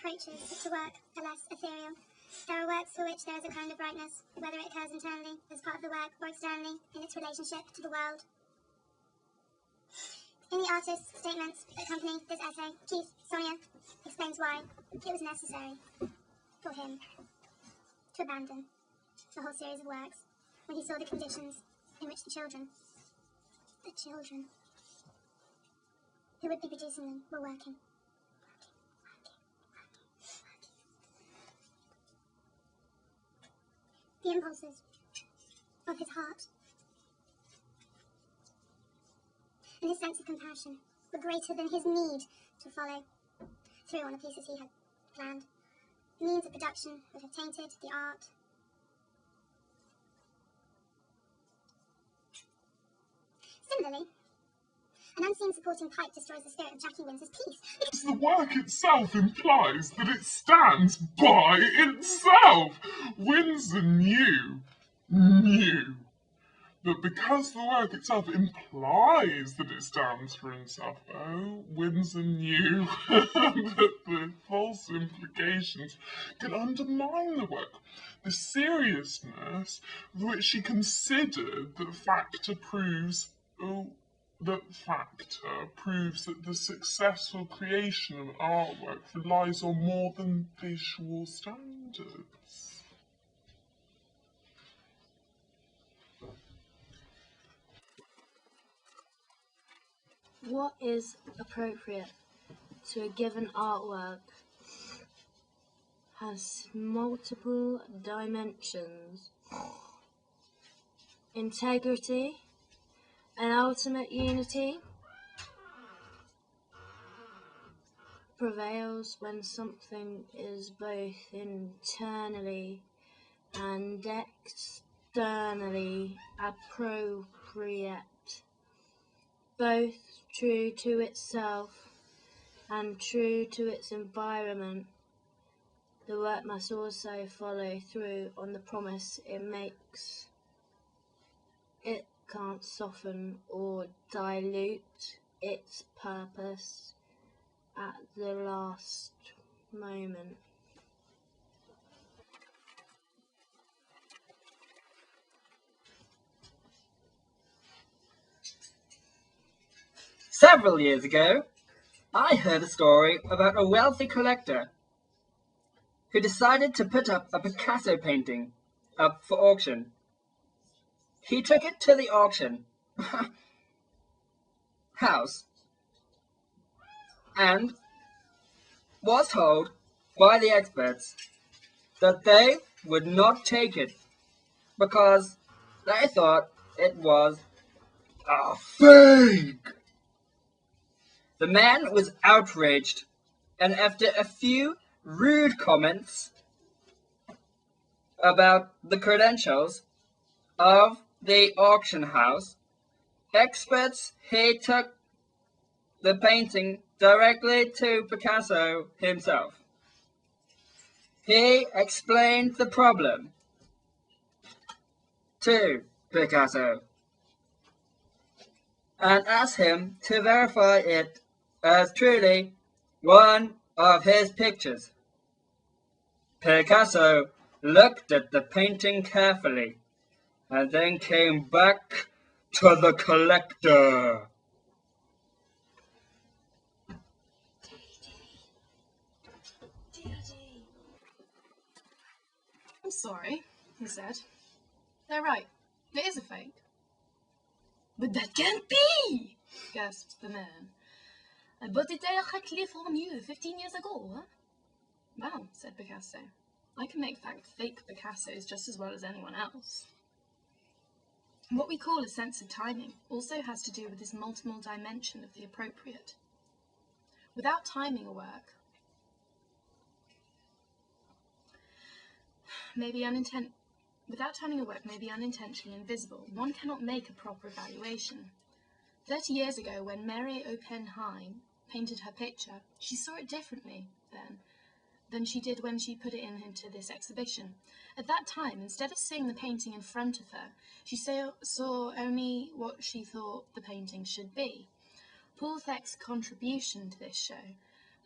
approaches to work are less ethereal. There are works for which there is a kind of brightness, whether it occurs internally as part of the work or externally in its relationship to the world. In the artist's statements that accompany this essay, Keith Sonia explains why it was necessary for him to abandon the whole series of works when he saw the conditions in which the children who would be producing them were working. The impulses of his heart and his sense of compassion were greater than his need to follow through on the pieces he had planned. The means of production would have tainted the art. Similarly, an unseen supporting pipe destroys the spirit of Jackie Windsor's piece. Because the work itself implies that it stands by itself. Windsor knew that because the work itself implies that it stands for itself, Windsor knew that the false implications could undermine the work. The seriousness with which she considered that factor proves that the successful creation of artwork relies on more than visual standards. What is appropriate to a given artwork has multiple dimensions. Integrity and ultimate unity prevails when something is both internally and externally appropriate, both true to itself and true to its environment. The work must also follow through on the promise it makes. It can't soften or dilute its purpose at the last moment. Several years ago, I heard a story about a wealthy collector who decided to put up a Picasso painting up for auction. He took it to the auction house and was told by the experts that they would not take it because they thought it was a fake. The man was outraged, and after a few rude comments about the credentials of the auction house, he took the painting directly to Picasso himself. He explained the problem to Picasso and asked him to verify it as truly one of his pictures. Picasso looked at the painting carefully and then came back to the collector. I'm sorry, he said. They're right. It is a fake. But that can't be, gasped the man. I bought it directly from you 15 years ago, huh? Well, said Picasso, I can make fake Picassos just as well as anyone else. What we call a sense of timing also has to do with this multiple dimension of the appropriate. Without timing a work, may be unintentionally invisible. One cannot make a proper evaluation. 30 years ago, when Mary Oppenheim painted her picture, she saw it differently then than she did when she put it into this exhibition. At that time, instead of seeing the painting in front of her, she saw only what she thought the painting should be. Paul Thek's contribution to this show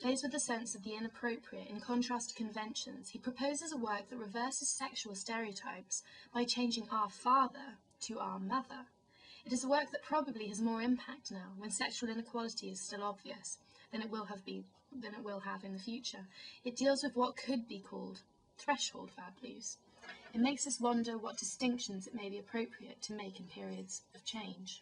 Faced with a sense of the inappropriate in contrast to conventions, he proposes a work that reverses sexual stereotypes by changing our father to our mother. It is a work that probably has more impact now, when sexual inequality is still obvious, than it will have in the future. It deals with what could be called threshold values. It makes us wonder what distinctions it may be appropriate to make in periods of change.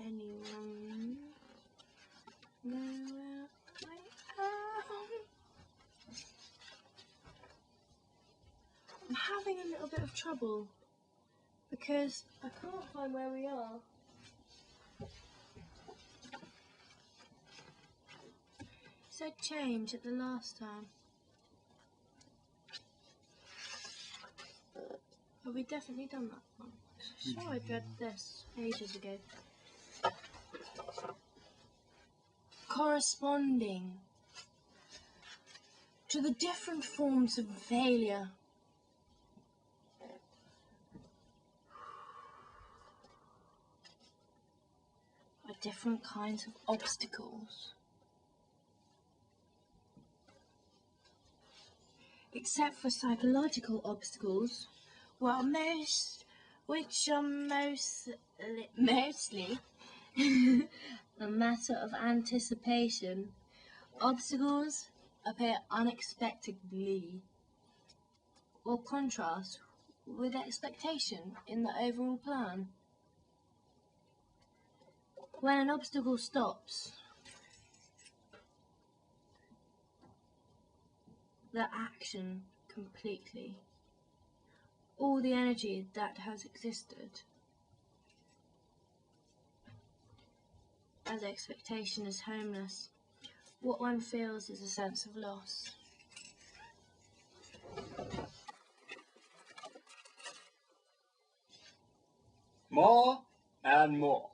Anyone know where I am? I'm having a little bit of trouble because I can't find where we are. Said change at the last time. Have we definitely done that one? I'm sure I read this ages ago. Corresponding to the different forms of failure. Are different kinds of obstacles. Except for psychological obstacles, which are mostly a matter of anticipation. Obstacles appear unexpectedly or contrast with expectation in the overall plan. When an obstacle stops, the action completely, all the energy that has existed, as expectation is homeless, what one feels is a sense of loss. More and more,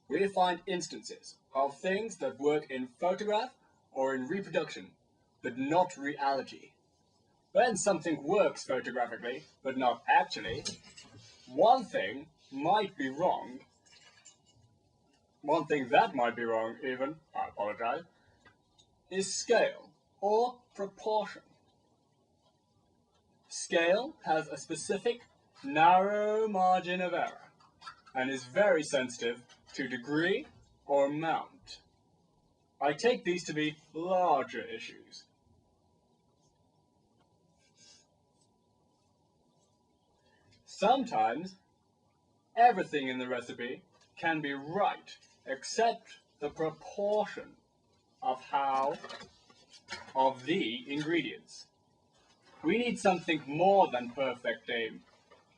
we find instances of things that work in photograph or in reproduction, but not reality. When something works photographically, but not actually, one thing might be wrong. One thing that might be wrong even, I apologize, is scale or proportion. Scale has a specific narrow margin of error and is very sensitive to degree or amount. I take these to be larger issues. Sometimes everything in the recipe can be right except the proportion of the ingredients. We need something more than perfect aim.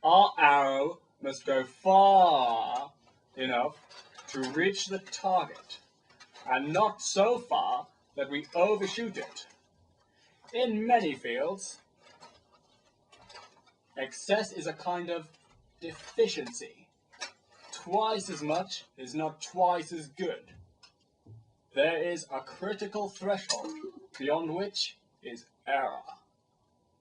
Our arrow must go far enough to reach the target, and not so far that we overshoot it. In many fields, excess is a kind of deficiency. Twice as much is not twice as good. There is a critical threshold beyond which is error.